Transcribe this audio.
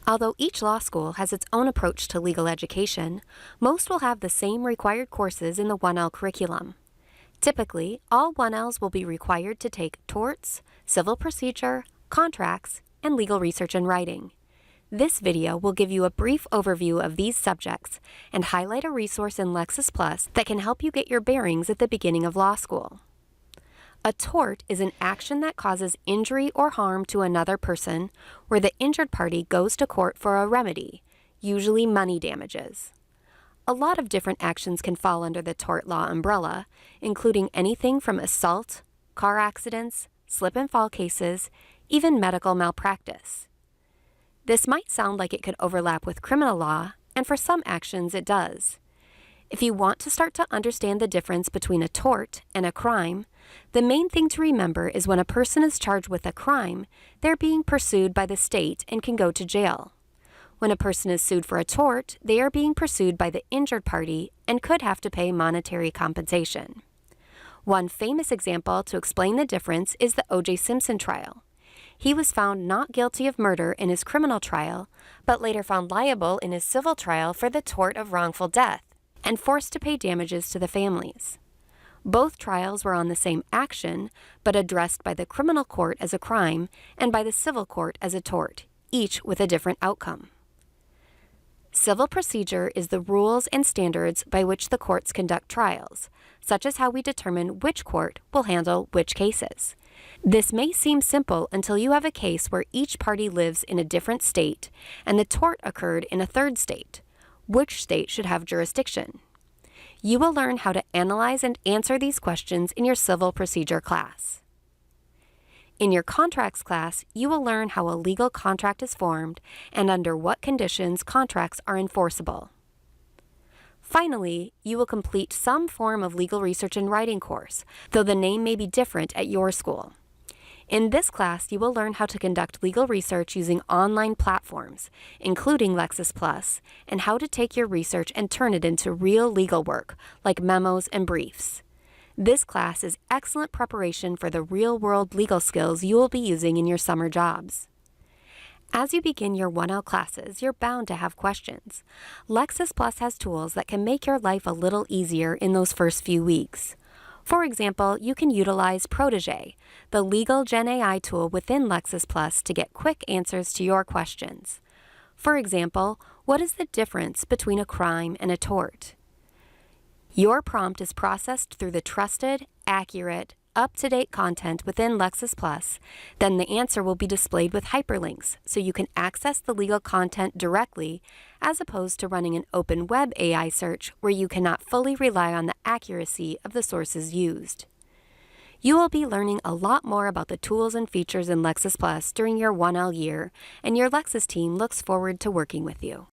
Although each law school has its own approach to legal education, most will have the same required courses in the 1L curriculum. Typically, all 1Ls will be required to take torts, civil procedure, contracts, and legal research and writing. This video will give you a brief overview of these subjects and highlight a resource in Lexis Plus that can help you get your bearings at the beginning of law school. A tort is an action that causes injury or harm to another person where the injured party goes to court for a remedy, usually money damages. A lot of different actions can fall under the tort law umbrella, including anything from assault, car accidents, slip and fall cases, even medical malpractice. This might sound like it could overlap with criminal law, and for some actions it does. If you want to start to understand the difference between a tort and a crime, the main thing to remember is when a person is charged with a crime, they're being pursued by the state and can go to jail. When a person is sued for a tort, they are being pursued by the injured party and could have to pay monetary compensation. One famous example to explain the difference is the O.J. Simpson trial. He was found not guilty of murder in his criminal trial, but later found liable in his civil trial for the tort of wrongful death and forced to pay damages to the families. Both trials were on the same action, but addressed by the criminal court as a crime and by the civil court as a tort, each with a different outcome. Civil procedure is the rules and standards by which the courts conduct trials, such as how we determine which court will handle which cases. This may seem simple until you have a case where each party lives in a different state and the tort occurred in a third state. Which state should have jurisdiction? You will learn how to analyze and answer these questions in your civil procedure class. In your contracts class, you will learn how a legal contract is formed and under what conditions contracts are enforceable. Finally, you will complete some form of legal research and writing course, though the name may be different at your school. In this class, you will learn how to conduct legal research using online platforms, including Lexis Plus, and how to take your research and turn it into real legal work, like memos and briefs. This class is excellent preparation for the real-world legal skills you will be using in your summer jobs. As you begin your 1L classes, you're bound to have questions. Lexis Plus has tools that can make your life a little easier in those first few weeks. For example, you can utilize Protégé, the legal Gen AI tool within Lexis Plus, to get quick answers to your questions. For example, what is the difference between a crime and a tort? Your prompt is processed through the trusted, accurate, up-to-date content within Lexis Plus. Then the answer will be displayed with hyperlinks so you can access the legal content directly, as opposed to running an open web AI search where you cannot fully rely on the accuracy of the sources used. You will be learning a lot more about the tools and features in Lexis Plus during your 1L year, and your Lexis team looks forward to working with you.